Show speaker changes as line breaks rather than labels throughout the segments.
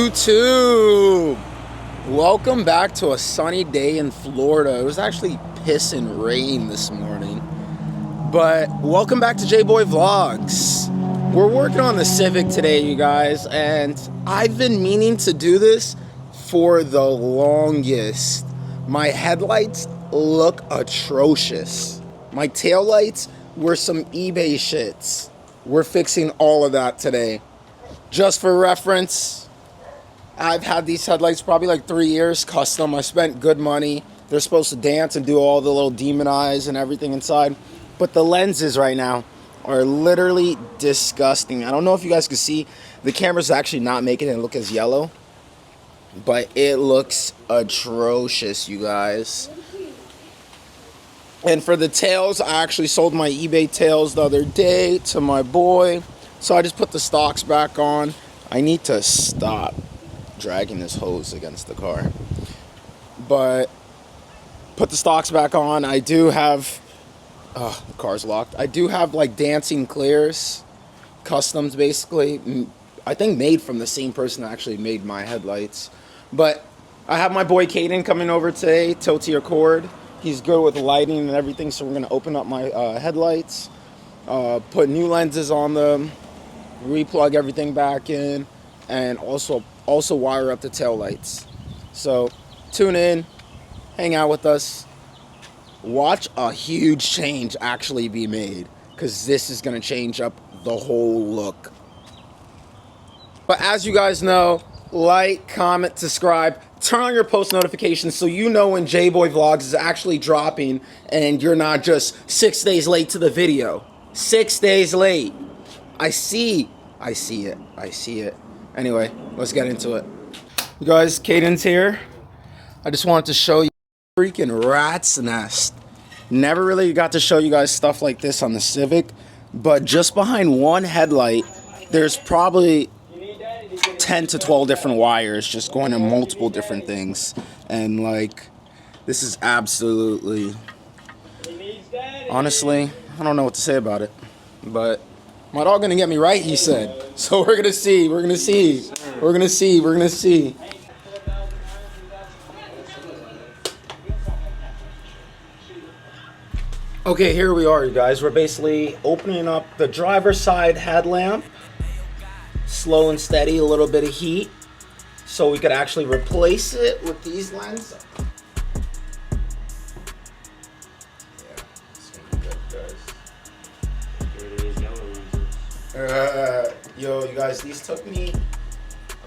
YouTube? Welcome back to a sunny day in Florida. It was actually pissing rain this morning. But welcome back to JBOI Vlogs. We're working on the Civic today, you guys, and I've been meaning to do this for the longest. My headlights look atrocious. My taillights were some eBay shits. We're fixing all of that today. Just for reference, I've had these headlights probably like 3 years, custom. I spent good money. They're supposed to dance and do all the little demon eyes and everything inside. But the lenses right now are literally disgusting. I don't know if you guys can see. The camera's actually not making it look as yellow. But it looks atrocious, you guys. And for the tails, I actually sold my eBay tails the other day to my boy. So I just put the stocks back on. I need to stop dragging this hose against the car. But put the stocks back on. I do have... Oh, the car's locked. I do have like dancing clears. Customs, basically. I think made from the same person that actually made my headlights. But I have my boy Caden coming over today. Tilt your cord. He's good with lighting and everything. So we're going to open up my headlights. Put new lenses on them. Replug everything back in. And also wire up the tail lights. So tune in, hang out with us, watch a huge change actually be made, because this is going to change up the whole look. But as you guys know, like, comment, subscribe, turn on your post notifications so you know when JBOI Vlogs is actually dropping and you're not just 6 days late to the video. 6 days late. I see it. Anyway, let's get into it. You guys, Caden's here. I just wanted to show you freaking rat's nest. Never really got to show you guys stuff like this on the Civic, but just behind one headlight, there's probably 10 to 12 different wires just going to multiple different things. And like, this is absolutely, honestly, I don't know what to say about it, but my dog gonna get me right, he said. So we're gonna see. Okay, here we are, you guys. We're basically opening up the driver's side headlamp. Slow and steady, a little bit of heat. So we could actually replace it with these lenses. Yo, you guys, these took me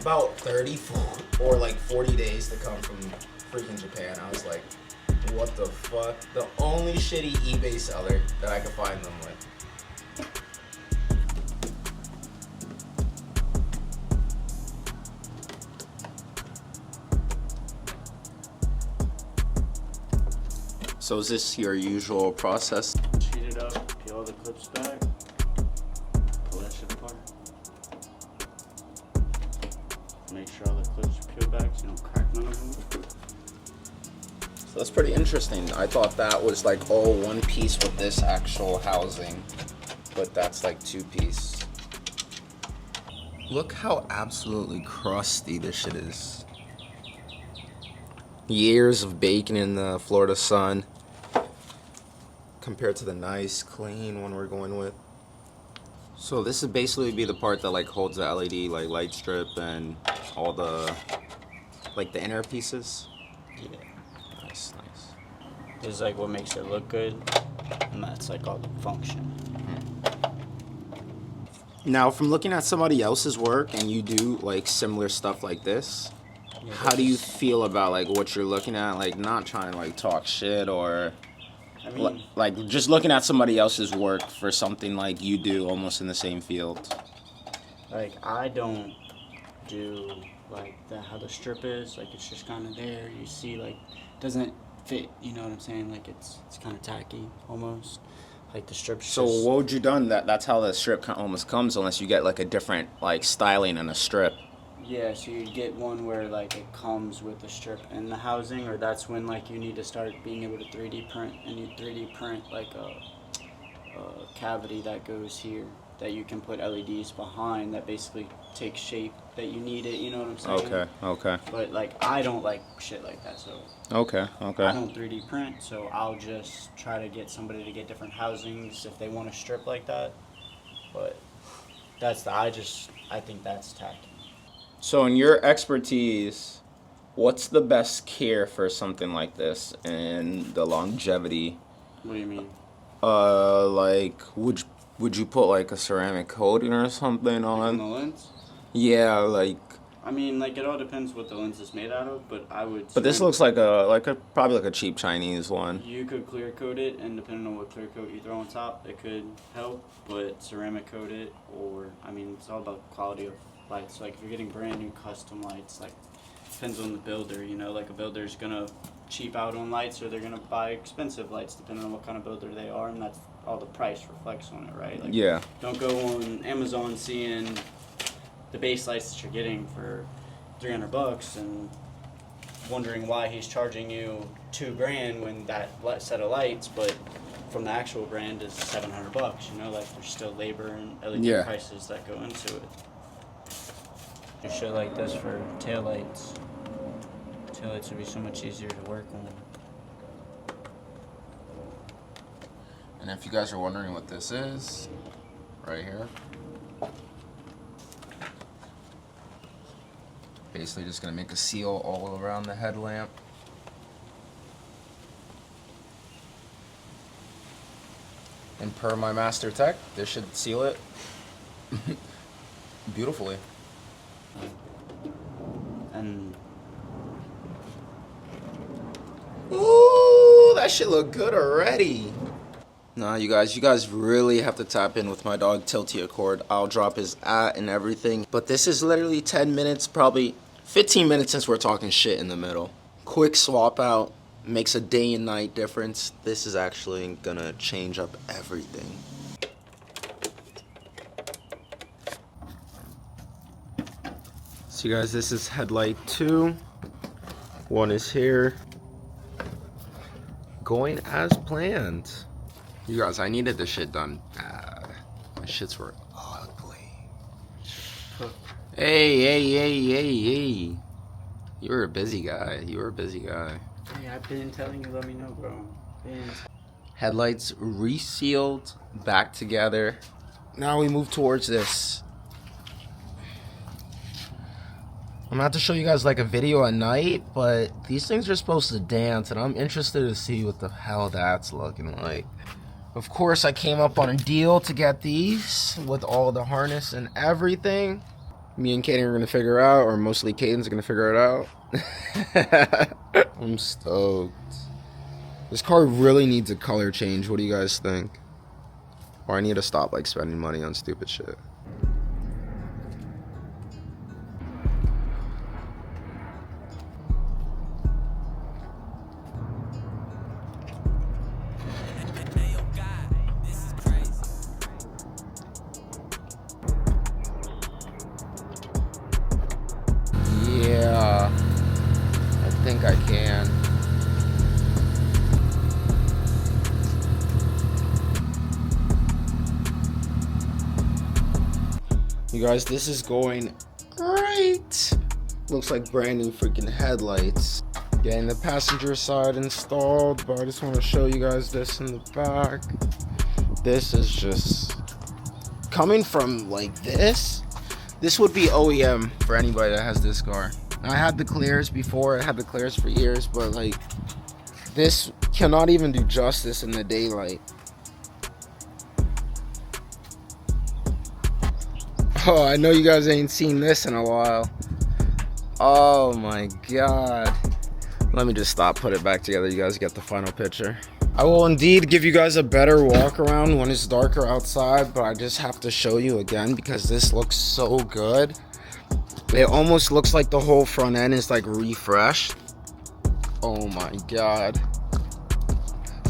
about 34 or like 40 days to come from freaking Japan. I was like, what the fuck? The only shitty eBay seller that I could find them with. So is this your usual process?
Heat it up, peel the clips back. Make sure all the clips are peeled back so you don't crack none of them.
So that's pretty interesting. I thought that was like all one piece with this actual housing, but that's like two piece. Look how absolutely crusty this shit is. Years of baking in the Florida sun compared to the nice clean one we're going with. So this would basically be the part that like holds the LED like light strip and all the like the inner pieces.
Yeah.
Nice.
This is like what makes it look good, and that's like all the function.
Now, from looking at somebody else's work and you do like similar stuff like this, yeah, how do you feel about like what you're looking at? Like, not trying to like talk shit or
I mean,
like just looking at somebody else's work for something like you do almost in the same field.
Like, I don't do like how the strip is. Like, it's just kind of there. You see, like, doesn't fit. You know what I'm saying? Like, it's kind of tacky almost. Like the strip.
So what would you done? That's how the strip almost comes, unless you get like a different like styling on a strip.
Yeah, so you'd get one where like it comes with the strip and the housing, or that's when like you need to start being able to 3D print, and you 3D print like a cavity that goes here that you can put LEDs behind that basically takes shape that you need it, you know what I'm saying?
Okay, okay.
But like I don't like shit like that, so
Okay, okay.
I don't 3D print, so I'll just try to get somebody to get different housings if they want to strip like that. But that's I think that's tacky.
So in your expertise, what's the best care for something like this and the longevity?
What do you mean?
Like would you put like a ceramic coating or something
On the
on?
lens?
Yeah, like.
I mean, like it all depends what the lens is made out of, but I would.
But this looks like a probably like a cheap Chinese one.
You could clear coat it, and depending on what clear coat you throw on top, it could help. But ceramic coat it, or I mean, it's all about quality of lights. Like if you're getting brand new custom lights, like depends on the builder. You know, like a builder's gonna cheap out on lights, or they're gonna buy expensive lights, depending on what kind of builder they are, and that's all the price reflects on it, right? Like,
Yeah.
don't go on Amazon seeing the base lights that you're getting for $300 and wondering why he's charging you $2,000 when that set of lights, but from the actual brand is $700. You know, like there's still labor and LED prices that go into it. Do shit like this for taillights. Taillights would be so much easier to work on.
And if you guys are wondering what this is, right here. Basically just gonna make a seal all around the headlamp. And per my master tech, this should seal it beautifully.
And
ooh, that shit look good already. Nah, you guys really have to tap in with my dog Tilty Accord. I'll drop his and everything. But this is literally 10 minutes, probably 15 minutes since we're talking shit in the middle. Quick swap out, makes a day and night difference. This is actually gonna change up everything. So you guys, this is headlight 2. One is here. Going as planned. You guys, I needed this shit done bad. My shits were ugly. Hey. You were a busy guy.
hey, I've been telling you, let me know, bro.
Headlights resealed, back together. Now we move towards this. I'm gonna have to show you guys like a video at night, but these things are supposed to dance, and I'm interested to see what the hell that's looking like. Of course, I came up on a deal to get these with all the harness and everything. Me and Kaden are gonna figure it out, or mostly Kaden's gonna figure it out. I'm stoked. This car really needs a color change. What do you guys think? Or I need to stop like spending money on stupid shit. I think I can. You guys, this is going great. Looks like brand new freaking headlights. Getting the passenger side installed, but I just want to show you guys this in the back. This is just coming from like this. This would be OEM for anybody that has this car. I had the clears before, I had the clears for years, but like this cannot even do justice in the daylight. Oh, I know you guys ain't seen this in a while. Oh my god. Let me just stop, put it back together, you guys get the final picture. I will indeed give you guys a better walk around when it's darker outside, but I just have to show you again because this looks so good. It almost looks like the whole front end is like refreshed. Oh my god.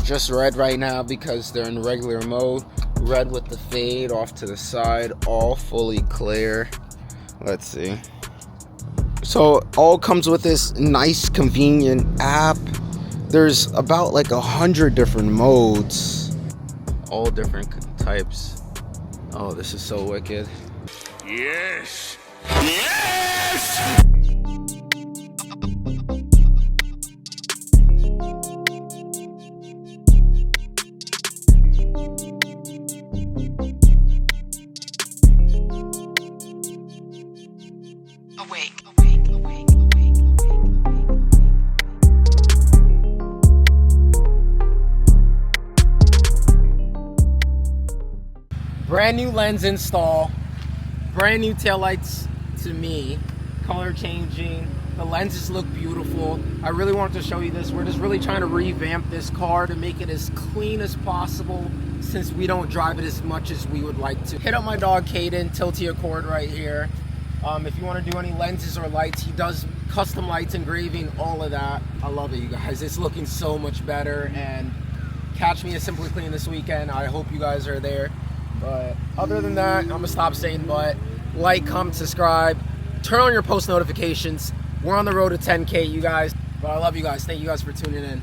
Just red right now because they're in regular mode. Red with the fade off to the side, all fully clear. Let's see. So all comes with this nice convenient app. There's about like 100 different modes, all different types. Oh, this is so wicked.
Yes, Awake, awake, awake, awake, awake, awake.
Brand new lens install, brand new taillights to me, color changing. The lenses look beautiful. I really wanted to show you this. We're just really trying to revamp this car to make it as clean as possible since we don't drive it as much as we would like to. Hit up my dog Caden, Tilty Accord right here. If you want to do any lenses or lights, he does custom lights, engraving, all of that. I love it, you guys. It's looking so much better, and catch me at Simply Clean this weekend. I hope you guys are there. But other than that, I'm gonna stop saying but. Like, comment, subscribe, turn on your post notifications. We're on the road to 10K, you guys. But I love you guys. Thank you guys for tuning in.